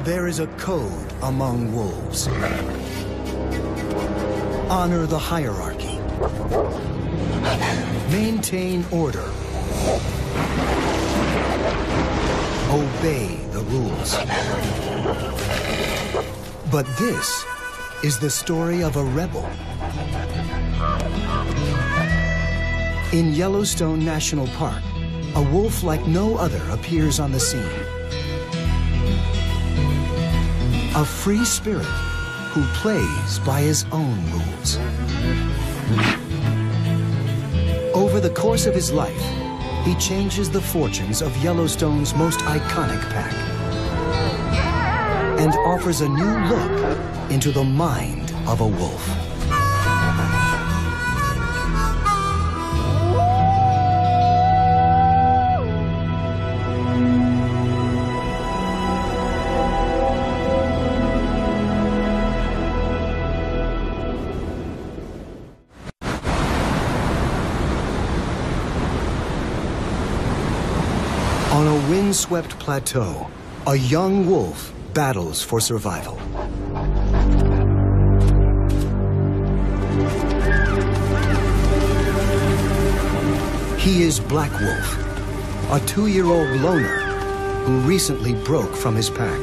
There is a code among wolves. Honor the hierarchy. Maintain order. Obey the rules. But this is the story of a rebel. In Yellowstone National Park, a wolf like no other appears on the scene. A free spirit who plays by his own rules. Over the course of his life, he changes the fortunes of Yellowstone's most iconic pack and offers a new look into the mind of a wolf. On a windswept plateau, a young wolf battles for survival. He is Black Wolf, a 2-year-old loner who recently broke from his pack.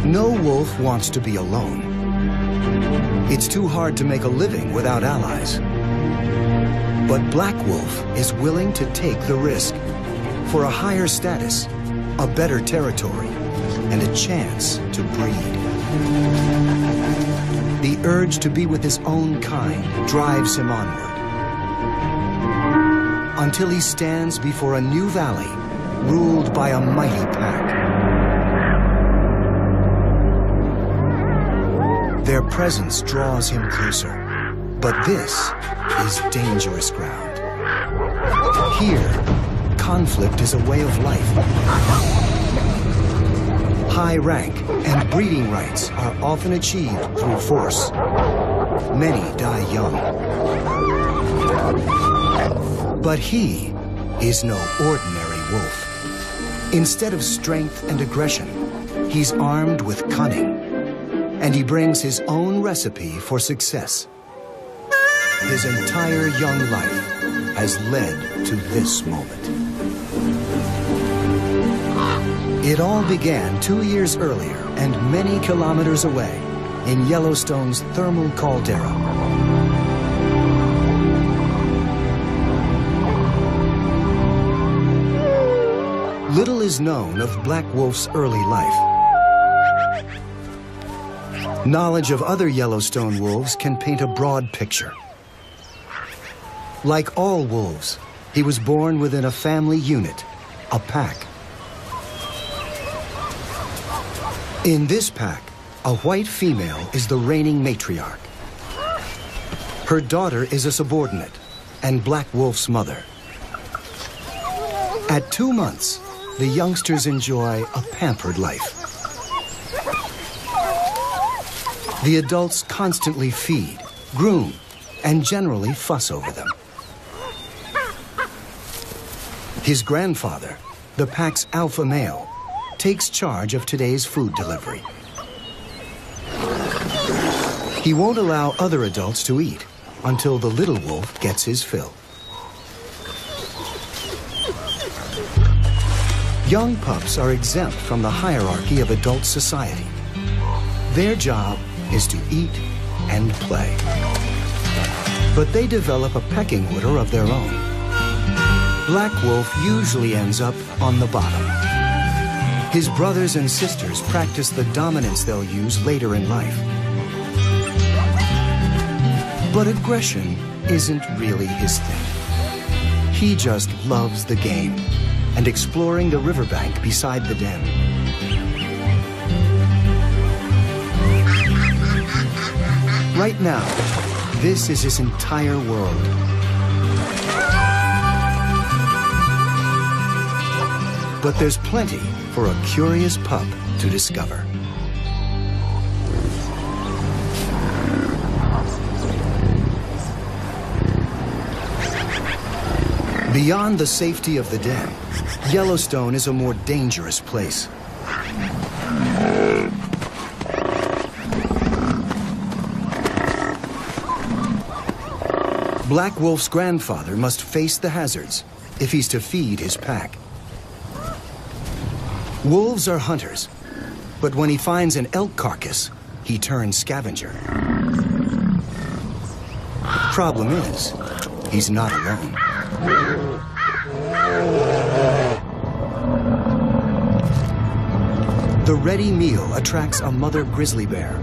No wolf wants to be alone. It's too hard to make a living without allies. But Black Wolf is willing to take the risk for a higher status, a better territory, and a chance to breed. The urge to be with his own kind drives him onward, until he stands before a new valley ruled by a mighty pack. Their presence draws him closer, but this is dangerous ground. Here, conflict is a way of life. High rank and breeding rights are often achieved through force. Many die young. But he is no ordinary wolf. Instead of strength and aggression, he's armed with cunning, and he brings his own recipe for success. His entire young life has led to this moment. It all began 2 years earlier and many kilometers away in Yellowstone's thermal caldera. Little is known of Black Wolf's early life. Knowledge of other Yellowstone wolves can paint a broad picture. Like all wolves, he was born within a family unit, a pack. In this pack, a white female is the reigning matriarch. Her daughter is a subordinate and Black Wolf's mother. At 2 months, the youngsters enjoy a pampered life. The adults constantly feed, groom, and generally fuss over them. His grandfather, the pack's alpha male, takes charge of today's food delivery. He won't allow other adults to eat until the little wolf gets his fill. Young pups are exempt from the hierarchy of adult society. Their job is to eat and play. But they develop a pecking order of their own. Black Wolf usually ends up on the bottom. His brothers and sisters practice the dominance they'll use later in life. But aggression isn't really his thing. He just loves the game and exploring the riverbank beside the den. Right now, this is his entire world. But there's plenty for a curious pup to discover. Beyond the safety of the den, Yellowstone is a more dangerous place. Black Wolf's grandfather must face the hazards if he's to feed his pack. Wolves are hunters, but when he finds an elk carcass, he turns scavenger. Problem is, he's not alone. The ready meal attracts a mother grizzly bear.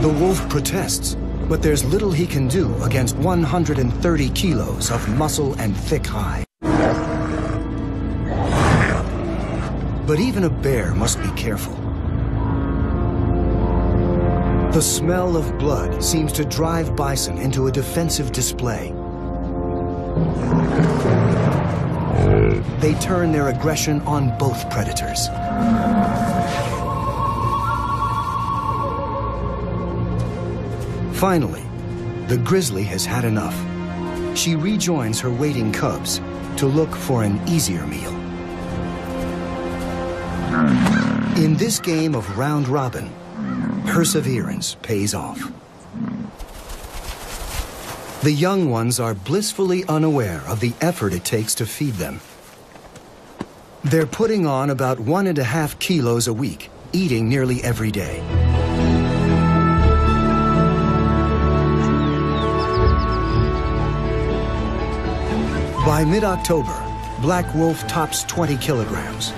The wolf protests, but there's little he can do against 130 kilos of muscle and thick hide. But even a bear must be careful. The smell of blood seems to drive bison into a defensive display. They turn their aggression on both predators. Finally, the grizzly has had enough. She rejoins her waiting cubs to look for an easier meal. In this game of round robin, perseverance pays off. The young ones are blissfully unaware of the effort it takes to feed them. They're putting on about 1.5 kilos a week, eating nearly every day. By mid-October, Black Wolf tops 20 kilograms.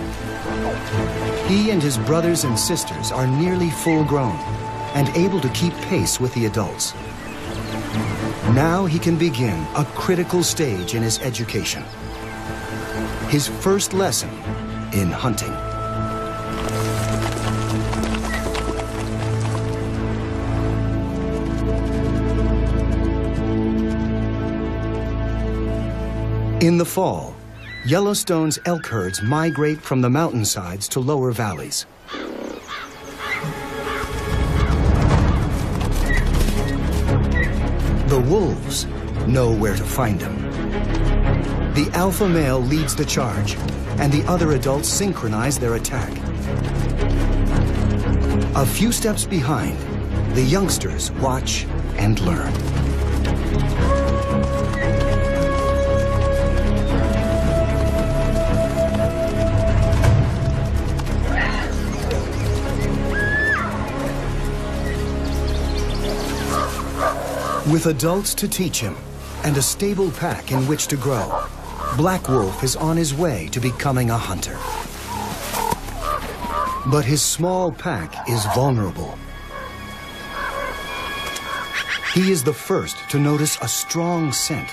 He and his brothers and sisters are nearly full-grown and able to keep pace with the adults. Now he can begin a critical stage in his education. His first lesson in hunting. In the fall, Yellowstone's elk herds migrate from the mountainsides to lower valleys. The wolves know where to find him. The alpha male leads the charge, and the other adults synchronize their attack. A few steps behind, the youngsters watch and learn. With adults to teach him and a stable pack in which to grow, Black Wolf is on his way to becoming a hunter. But his small pack is vulnerable. He is the first to notice a strong scent,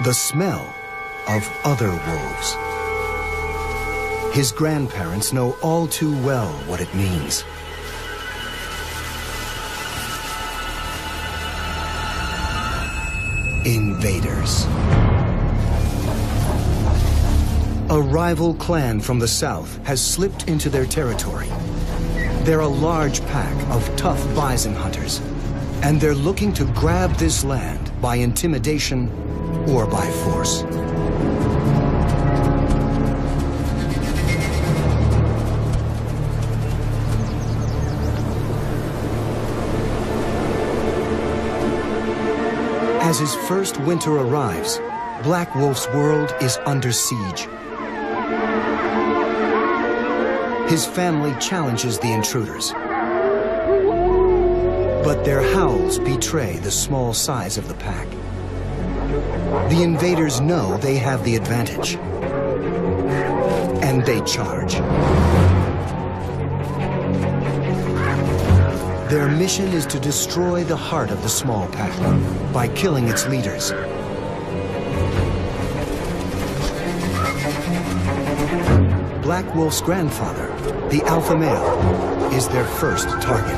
the smell of other wolves. His grandparents know all too well what it means. Invaders. A rival clan from the south has slipped into their territory. They're a large pack of tough bison hunters, and they're looking to grab this land by intimidation or by force. As his first winter arrives, Black Wolf's world is under siege. His family challenges the intruders, but their howls betray the small size of the pack. The invaders know they have the advantage, and they charge. Their mission is to destroy the heart of the small pack by killing its leaders. Black Wolf's grandfather, the alpha male, is their first target.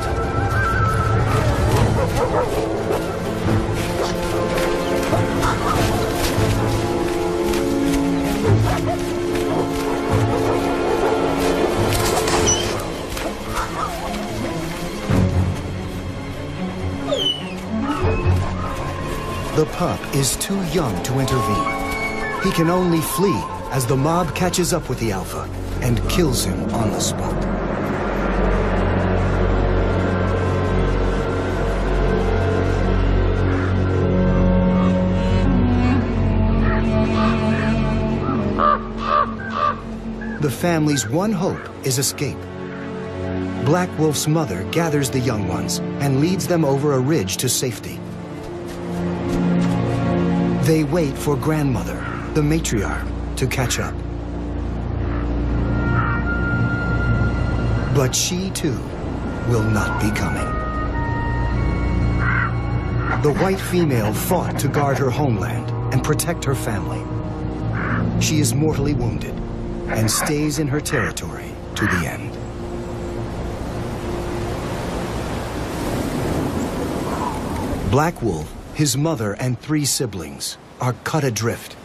The pup is too young to intervene, He can only flee as the mob catches up with the alpha and kills him on the spot. The family's one hope is escape. Black Wolf's mother gathers the young ones and leads them over a ridge to safety. They wait for grandmother, the matriarch, to catch up. But she, too, will not be coming. The white female fought to guard her homeland and protect her family. She is mortally wounded and stays in her territory to the end. Black Wolf, his mother, and 3 siblings are cut adrift.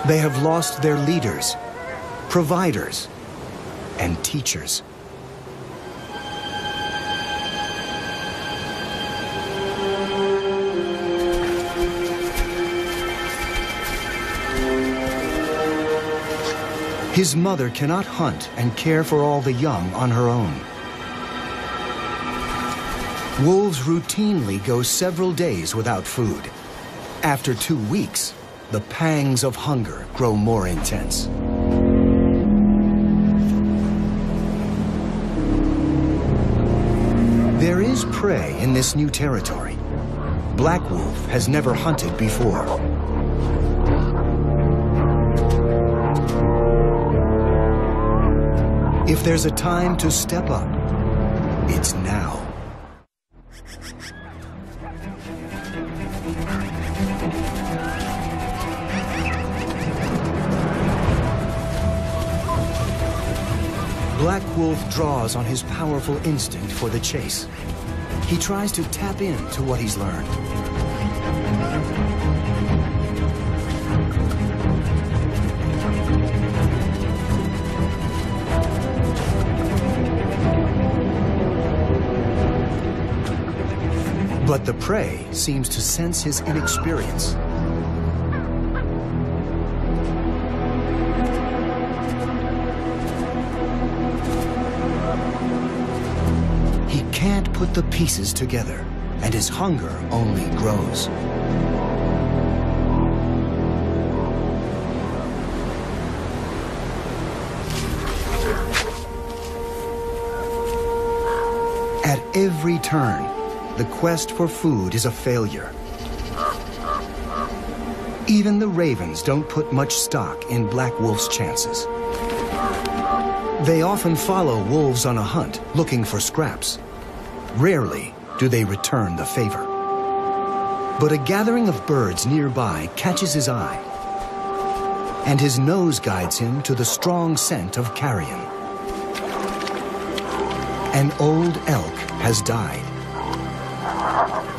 They have lost their leaders, providers, and teachers. His mother cannot hunt and care for all the young on her own. Wolves routinely go several days without food. After 2 weeks, the pangs of hunger grow more intense. There is prey in this new territory. Black Wolf has never hunted before. If there's a time to step up, it's now. Black Wolf draws on his powerful instinct for the chase. He tries to tap into what he's learned. But the prey seems to sense his inexperience. He can't put the pieces together, and his hunger only grows. At every turn, the quest for food is a failure. Even the ravens don't put much stock in Black Wolf's chances. They often follow wolves on a hunt, looking for scraps. Rarely do they return the favor. But a gathering of birds nearby catches his eye, and his nose guides him to the strong scent of carrion. An old elk has died.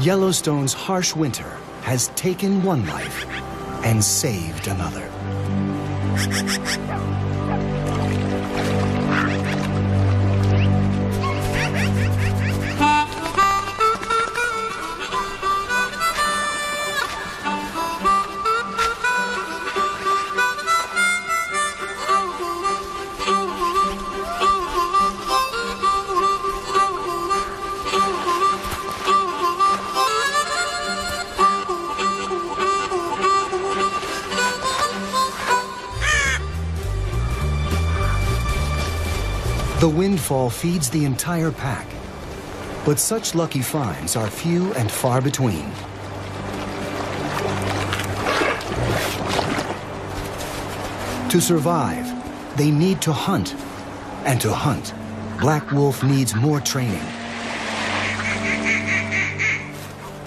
Yellowstone's harsh winter has taken one life and saved another. The windfall feeds the entire pack, but such lucky finds are few and far between. To survive, they need to hunt, and to hunt, Black Wolf needs more training.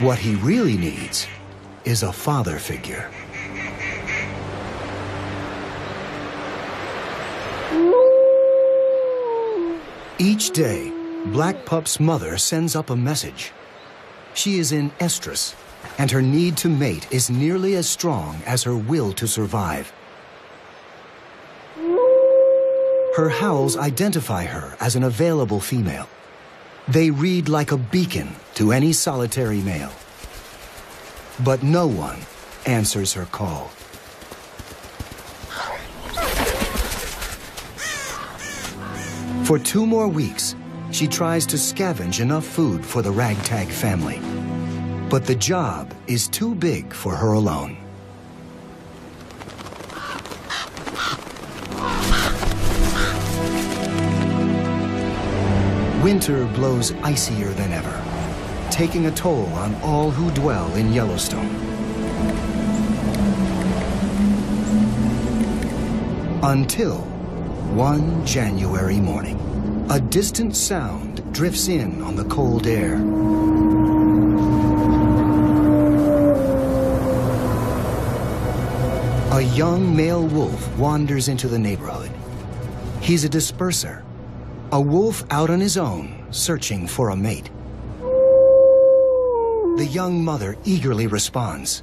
What he really needs is a father figure. Each day, Black Pup's mother sends up a message. She is in estrus, and her need to mate is nearly as strong as her will to survive. Her howls identify her as an available female. They read like a beacon to any solitary male. But no one answers her call. For 2 more weeks, she tries to scavenge enough food for the ragtag family. But the job is too big for her alone. Winter blows icier than ever, taking a toll on all who dwell in Yellowstone. Until one January morning, a distant sound drifts in on the cold air. A young male wolf wanders into the neighborhood. He's a disperser, a wolf out on his own, searching for a mate. The young mother eagerly responds.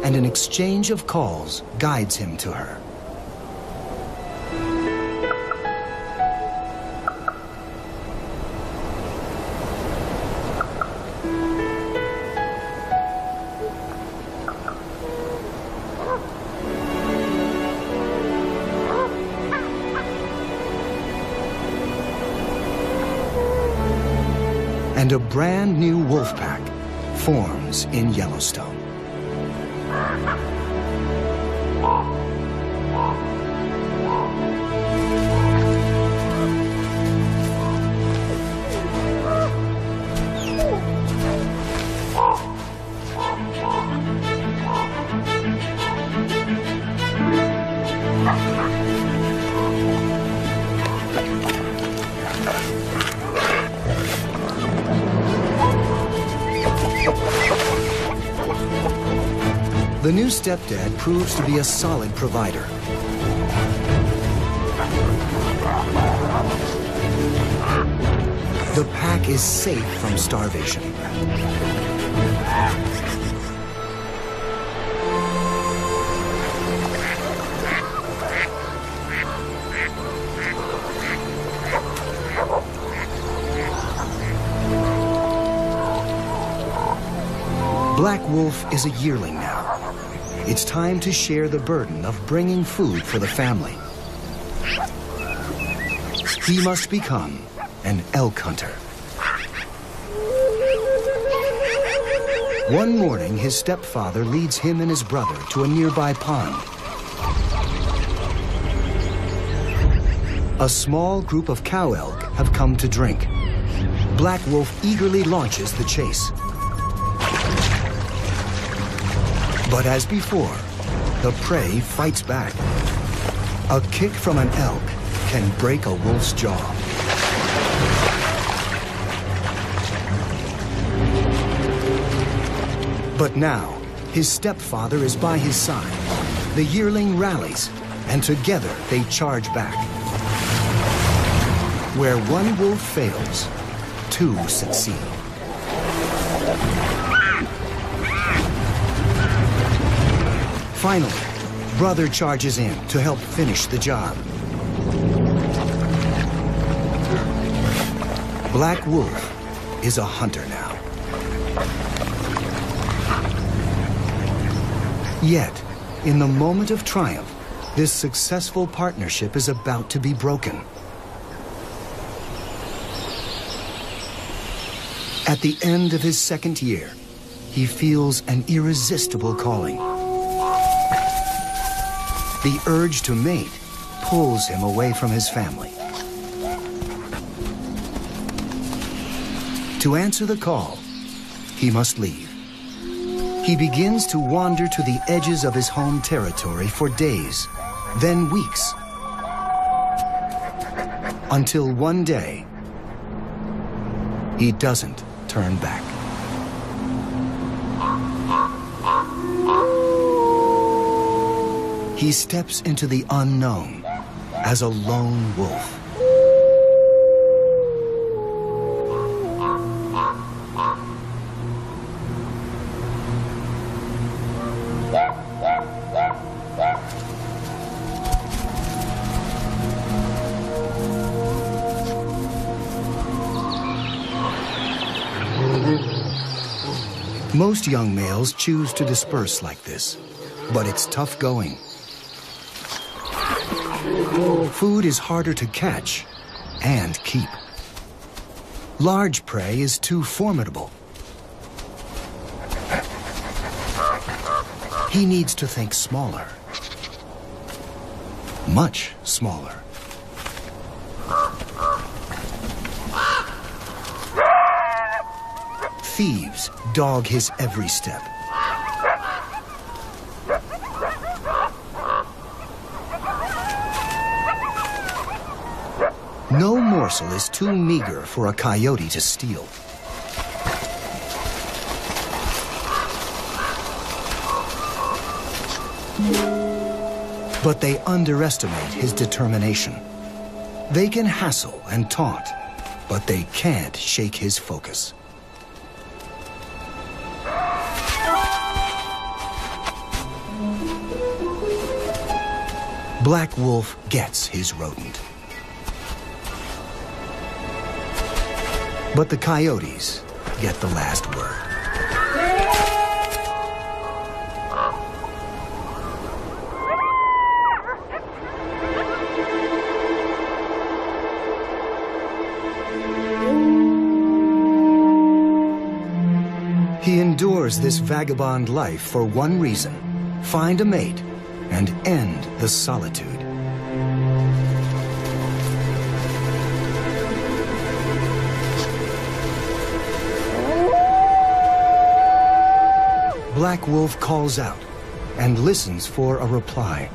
And an exchange of calls guides him to her. And a brand new wolf pack forms in Yellowstone. The new stepdad proves to be a solid provider. The pack is safe from starvation. Black Wolf is a yearling now. It's time to share the burden of bringing food for the family. He must become an elk hunter. One morning, his stepfather leads him and his brother to a nearby pond. A small group of cow elk have come to drink. Black Wolf eagerly launches the chase. But as before, the prey fights back. A kick from an elk can break a wolf's jaw. But now, his stepfather is by his side. The yearling rallies, and together they charge back. Where one wolf fails, 2 succeed. Finally, brother charges in to help finish the job. Black Wolf is a hunter now. Yet, in the moment of triumph, this successful partnership is about to be broken. At the end of his 2nd year, he feels an irresistible calling. The urge to mate pulls him away from his family. To answer the call, he must leave. He begins to wander to the edges of his home territory for days, then weeks, until one day, he doesn't turn back. He steps into the unknown as a lone wolf. Most young males choose to disperse like this, but it's tough going. Food is harder to catch and keep. Large prey is too formidable. He needs to think smaller. Much smaller. Thieves dog his every step. No morsel is too meager for a coyote to steal. But they underestimate his determination. They can hassle and taunt, but they can't shake his focus. Black Wolf gets his rodent. But the coyotes get the last word. He endures this vagabond life for one reason: find a mate and end the solitude. Black Wolf calls out and listens for a reply.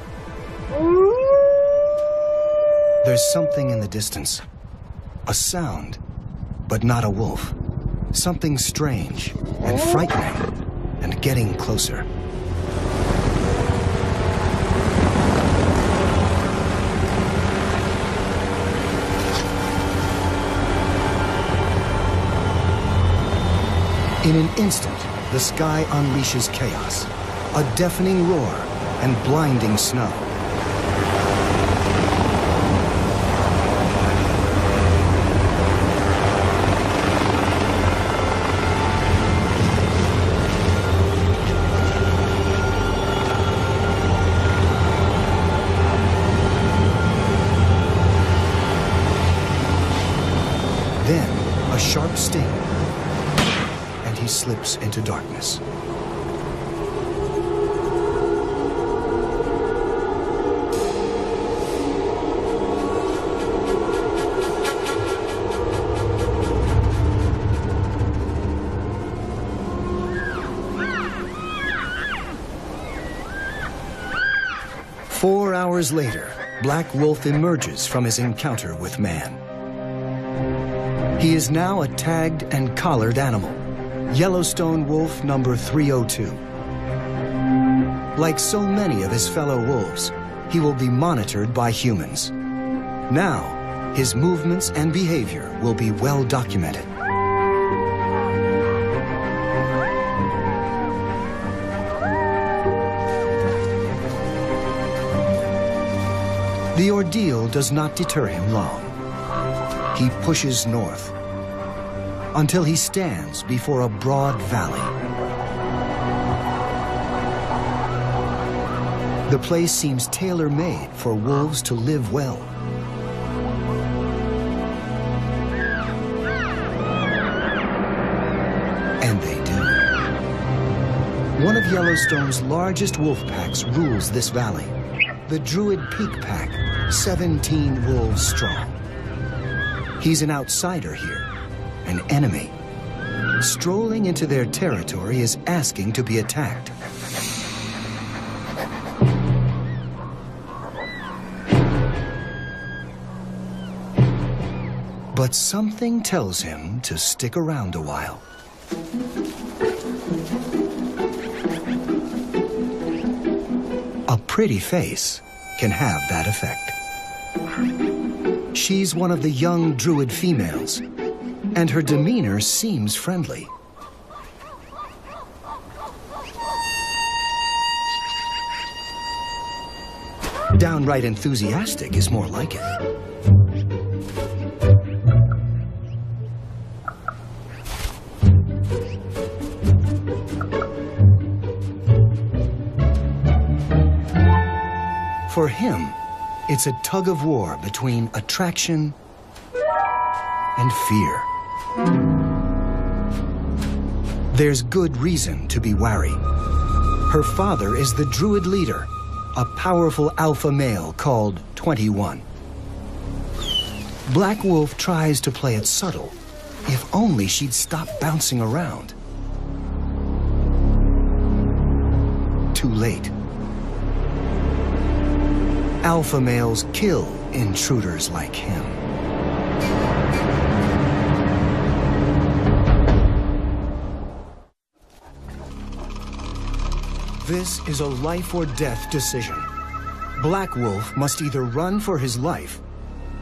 There's something in the distance. A sound, but not a wolf. Something strange and frightening and getting closer. In an instant, the sky unleashes chaos, a deafening roar and blinding snow. Then, a sharp sting, and he slips into darkness. Four hours later, Black Wolf emerges from his encounter with man. He is now a tagged and collared animal, Yellowstone wolf number 302. Like so many of his fellow wolves, he will be monitored by humans. Now, his movements and behavior will be well documented. The ordeal does not deter him long. He pushes north until he stands before a broad valley. The place seems tailor-made for wolves to live well. And they do. One of Yellowstone's largest wolf packs rules this valley. The Druid Peak Pack, 17 wolves strong. He's an outsider here, an enemy. Strolling into their territory is asking to be attacked. But something tells him to stick around a while. A pretty face can have that effect. She's one of the young Druid females, and her demeanor seems friendly. Downright enthusiastic is more like it. For him, it's a tug of war between attraction and fear. There's good reason to be wary. Her father is the druid leader, a powerful alpha male called 21. Black Wolf tries to play it subtle. If only she'd stop bouncing around. Too late. Alpha males kill intruders like him. This is a life or death decision. Black Wolf must either run for his life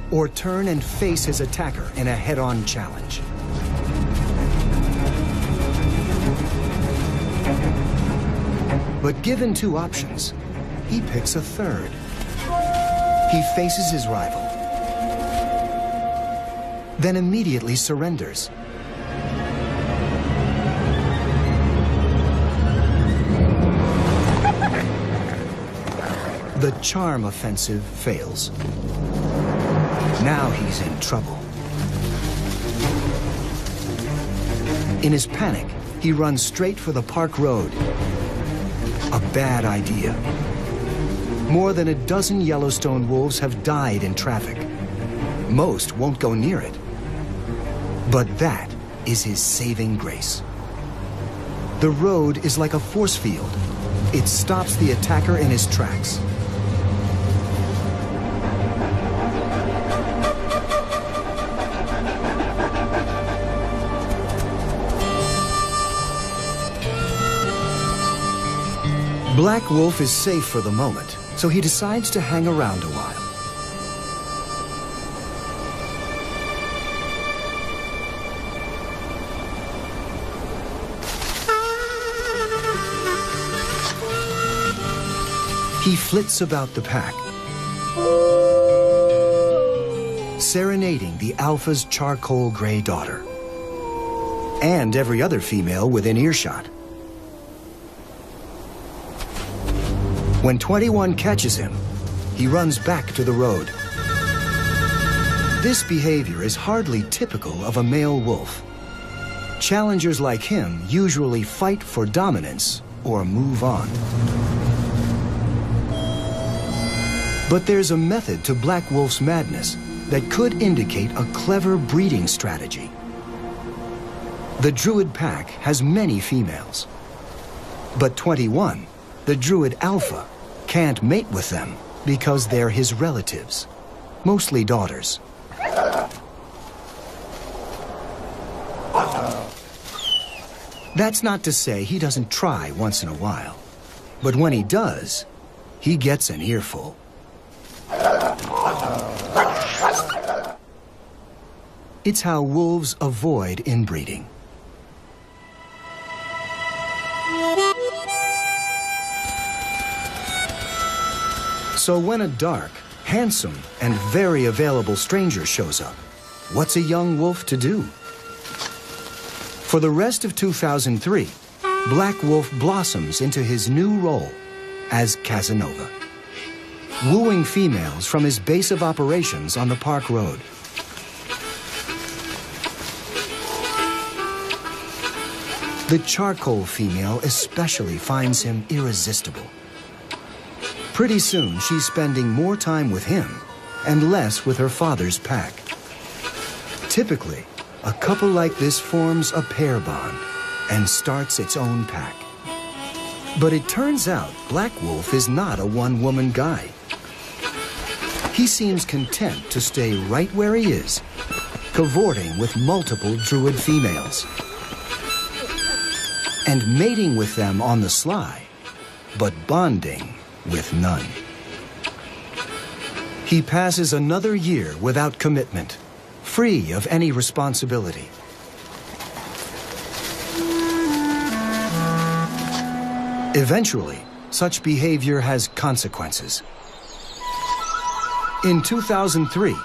or turn and face his attacker in a head-on challenge. But given two options, he picks a third. He faces his rival, then immediately surrenders. The charm offensive fails. Now he's in trouble. In his panic, he runs straight for the park road. A bad idea. More than a dozen Yellowstone wolves have died in traffic. Most won't go near it. But that is his saving grace. The road is like a force field. It stops the attacker in his tracks. Black Wolf is safe for the moment, so he decides to hang around a while. He flits about the pack, serenading the alpha's charcoal gray daughter, and every other female within earshot. When 21 catches him, he runs back to the road. This behavior is hardly typical of a male wolf. Challengers like him usually fight for dominance or move on. But there's a method to Black Wolf's madness that could indicate a clever breeding strategy. The Druid pack has many females, but 21, the Druid alpha, can't mate with them because they're his relatives, mostly daughters. That's not to say he doesn't try once in a while, but when he does, he gets an earful. It's how wolves avoid inbreeding. So when a dark, handsome, and very available stranger shows up, what's a young wolf to do? For the rest of 2003, Black Wolf blossoms into his new role as Casanova, wooing females from his base of operations on the park road. The charcoal female especially finds him irresistible. Pretty soon, she's spending more time with him and less with her father's pack. Typically, a couple like this forms a pair bond and starts its own pack. But it turns out Black Wolf is not a one-woman guy. He seems content to stay right where he is, cavorting with multiple Druid females and mating with them on the sly, but bonding with none. He passes another year without commitment, free of any responsibility. Eventually, such behavior has consequences. In 2003,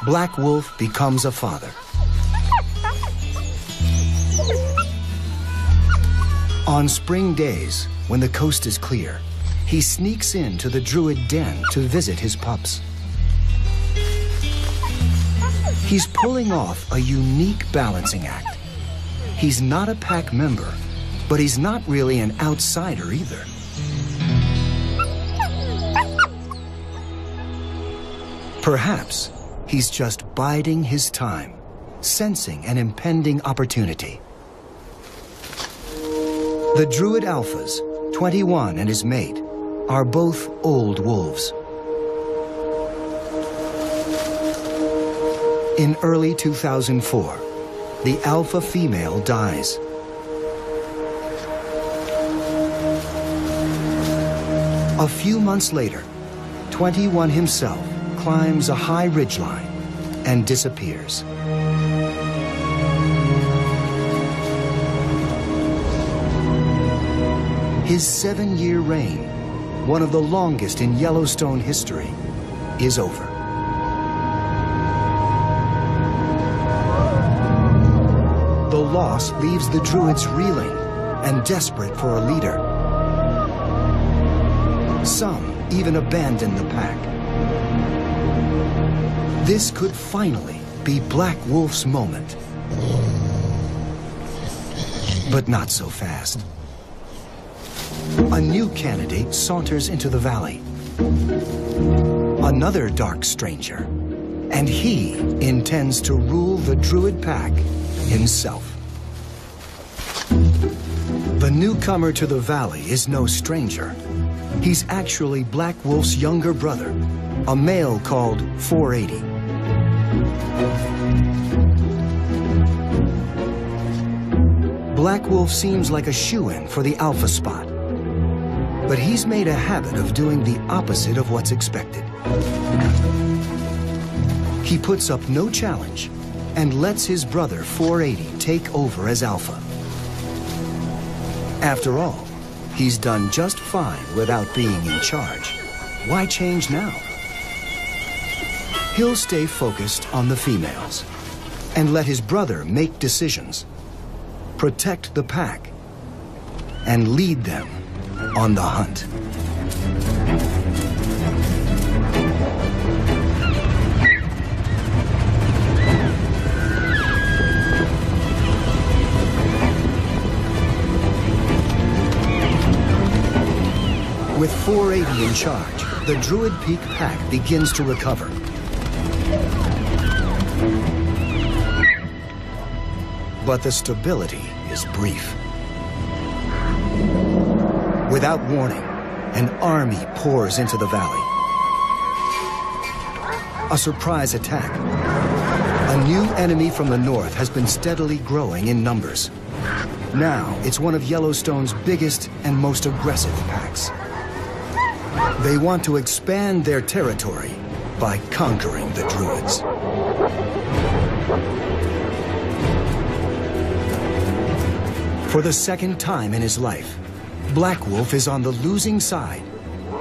Black Wolf becomes a father. On spring days, when the coast is clear, he sneaks into the Druid den to visit his pups. He's pulling off a unique balancing act. He's not a pack member, but he's not really an outsider either. Perhaps he's just biding his time, sensing an impending opportunity. The Druid alphas, 21 and his mate, are both old wolves. In early 2004, the alpha female dies. A few months later, 21 himself climbs a high ridgeline and disappears. His 7-year reign, one of the longest in Yellowstone history, is over. The loss leaves the Druids reeling and desperate for a leader. Some even abandon the pack. This could finally be Black Wolf's moment. But not so fast. A new candidate saunters into the valley. Another dark stranger, and he intends to rule the Druid pack himself. The newcomer to the valley is no stranger. He's actually Black Wolf's younger brother, a male called 480. Black Wolf seems like a shoo-in for the alpha spot, but he's made a habit of doing the opposite of what's expected. He puts up no challenge and lets his brother 480 take over as alpha. After all, he's done just fine without being in charge. Why change now? He'll stay focused on the females and let his brother make decisions, protect the pack, and lead them on the hunt. With 480 in charge, the Druid Peak pack begins to recover. But the stability is brief. Without warning, an army pours into the valley. A surprise attack. A new enemy from the north has been steadily growing in numbers. Now, it's one of Yellowstone's biggest and most aggressive packs. They want to expand their territory by conquering the Druids. For the second time in his life, Black Wolf is on the losing side,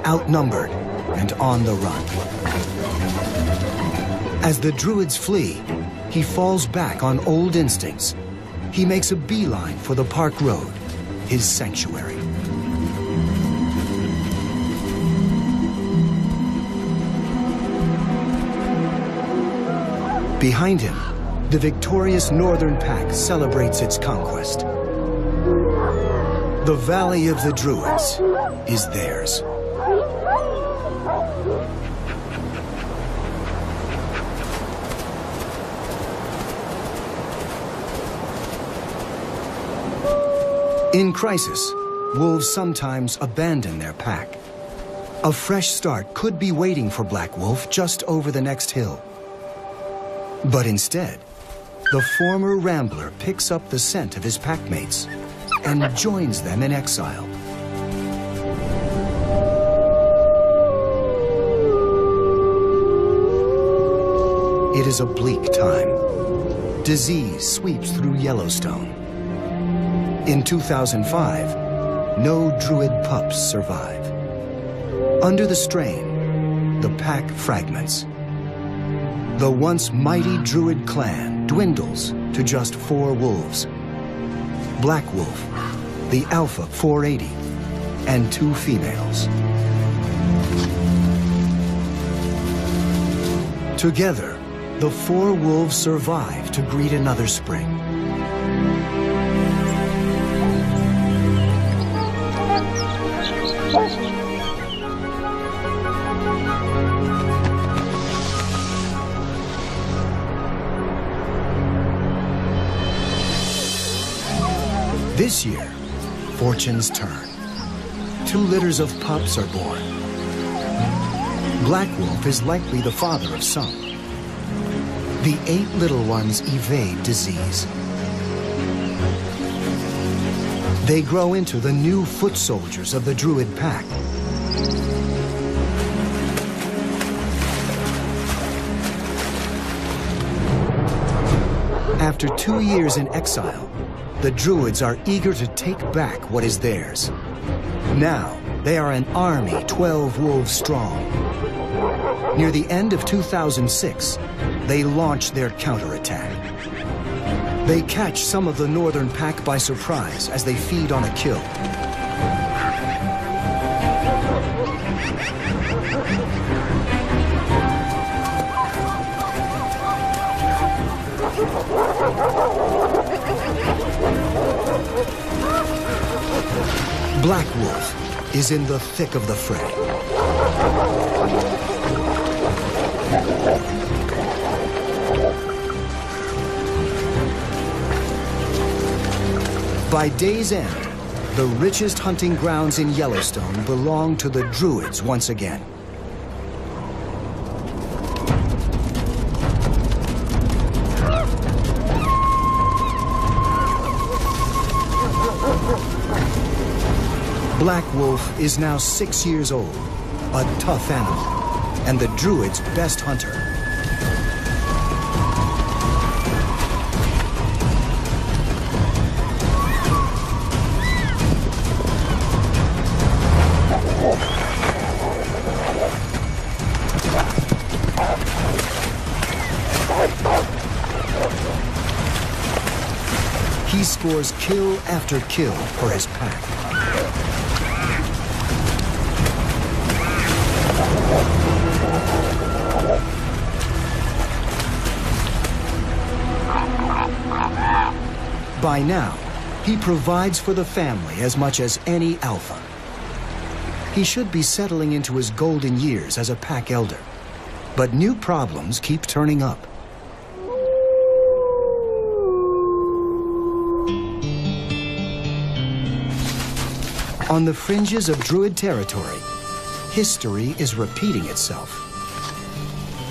outnumbered and on the run. As the Druids flee, he falls back on old instincts. He makes a beeline for the Park Road, his sanctuary. Behind him, the victorious Northern Pack celebrates its conquest. The Valley of the Druids is theirs. In crisis, wolves sometimes abandon their pack. A fresh start could be waiting for Black Wolf just over the next hill. But instead, the former rambler picks up the scent of his packmates and joins them in exile. It is a bleak time. Disease sweeps through Yellowstone. In 2005, no Druid pups survive. Under the strain, the pack fragments. The once mighty Druid clan dwindles to just 4 wolves. Black Wolf, the Alpha 480, and 2 females. Together, the four wolves survive to greet another spring. This year, fortunes turn. 2 litters of pups are born. Black Wolf is likely the father of some. The 8 little ones evade disease. They grow into the new foot soldiers of the Druid pack. After 2 years in exile, the Druids are eager to take back what is theirs. Now, they are an army 12 wolves strong. Near the end of 2006, they launch their counterattack. They catch some of the northern pack by surprise as they feed on a kill. Black Wolf is in the thick of the fray. By day's end, the richest hunting grounds in Yellowstone belong to the Druids once again. Black Wolf is now 6 years old, a tough animal, and the Druids' best hunter. He scores kill after kill for his pack. By now, he provides for the family as much as any alpha. He should be settling into his golden years as a pack elder, but new problems keep turning up. On the fringes of Druid territory, history is repeating itself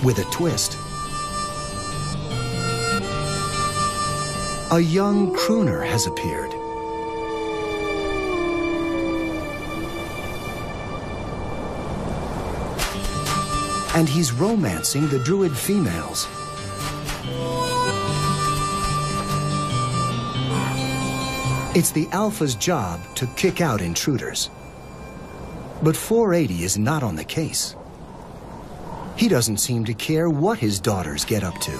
with a twist. A young crooner has appeared. And he's romancing the Druid females. It's the alpha's job to kick out intruders. But 480 is not on the case. He doesn't seem to care what his daughters get up to.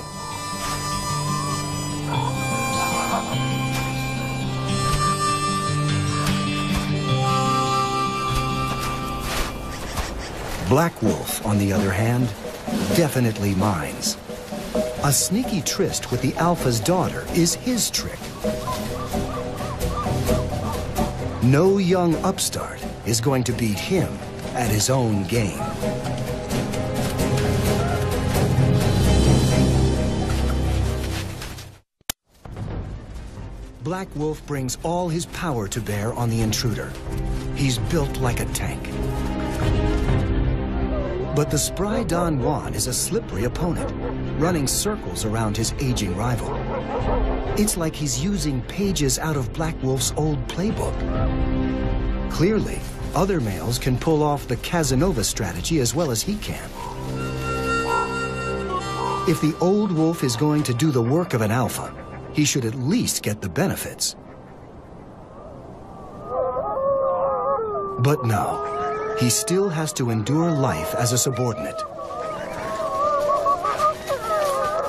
Black Wolf, on the other hand, definitely minds. A sneaky tryst with the alpha's daughter is his trick. No young upstart is going to beat him at his own game. Black Wolf brings all his power to bear on the intruder. He's built like a tank. But the spry Don Juan is a slippery opponent, running circles around his aging rival. It's like he's using pages out of Black Wolf's old playbook. Clearly, other males can pull off the Casanova strategy as well as he can. If the old wolf is going to do the work of an alpha, he should at least get the benefits. But no. He still has to endure life as a subordinate.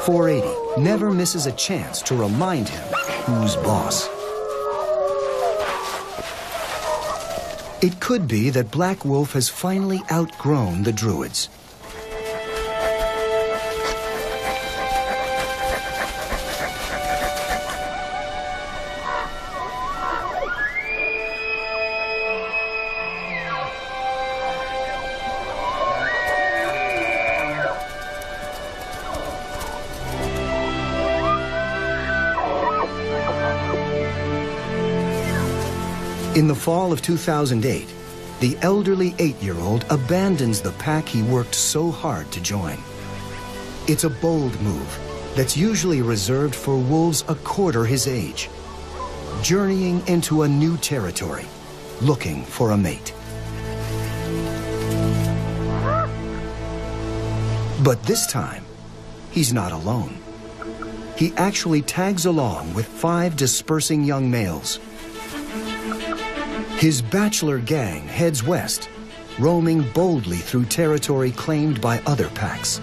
480 never misses a chance to remind him who's boss. It could be that Black Wolf has finally outgrown the Druids. In the fall of 2008, the elderly 8-year-old abandons the pack he worked so hard to join. It's a bold move that's usually reserved for wolves a quarter his age, journeying into a new territory, looking for a mate. But this time, he's not alone. He actually tags along with 5 dispersing young males. His bachelor gang heads west, roaming boldly through territory claimed by other packs.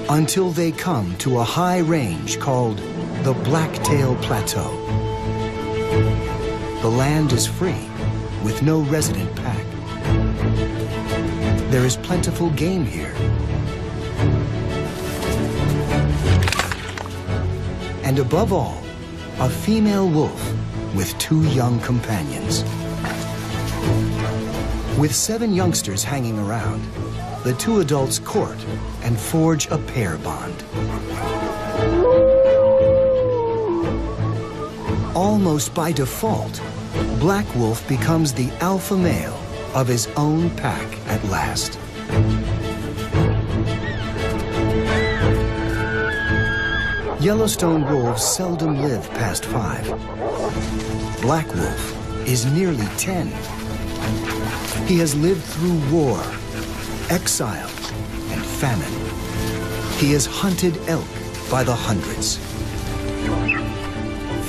Until they come to a high range called the Blacktail Plateau. The land is free, with no resident pack. There is plentiful game here. And above all, a female wolf with 2 young companions. With 7 youngsters hanging around, the 2 adults court and forge a pair bond. Almost by default, Black Wolf becomes the alpha male of his own pack at last. Yellowstone wolves seldom live past 5. Black Wolf is nearly 10. He has lived through war, exile, and famine. He has hunted elk by the hundreds.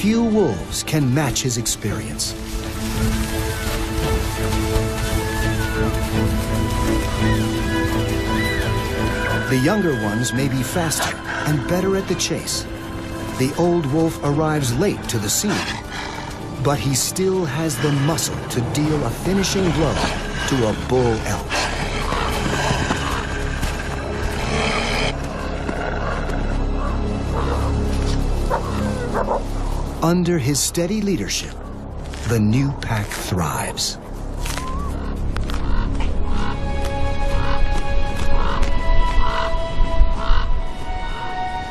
Few wolves can match his experience. The younger ones may be faster and better at the chase. The old wolf arrives late to the scene, but he still has the muscle to deal a finishing blow to a bull elk. Under his steady leadership, the new pack thrives.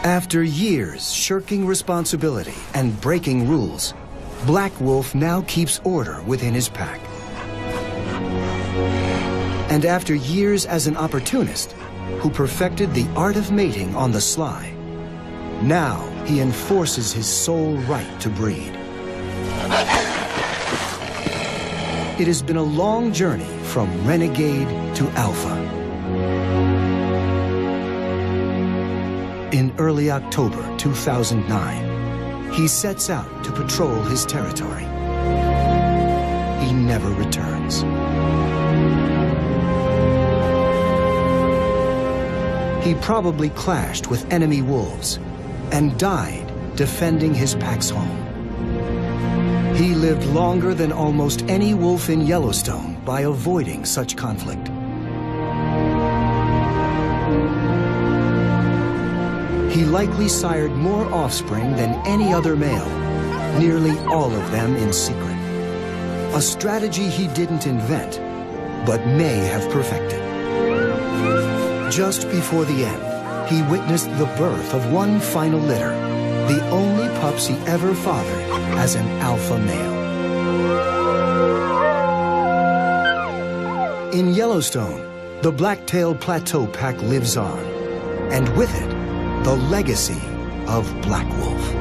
After years shirking responsibility and breaking rules, Black Wolf now keeps order within his pack. And after years as an opportunist who perfected the art of mating on the sly, now he enforces his sole right to breed. It has been a long journey from renegade to alpha. In early October 2009, he sets out to patrol his territory. He never returns. He probably clashed with enemy wolves and died defending his pack's home. He lived longer than almost any wolf in Yellowstone by avoiding such conflict. He likely sired more offspring than any other male, nearly all of them in secret. A strategy he didn't invent, but may have perfected. Just before the end, he witnessed the birth of one final litter, the only pups he ever fathered as an alpha male. In Yellowstone, the Blacktail Plateau pack lives on, and with it, the legacy of Black Wolf.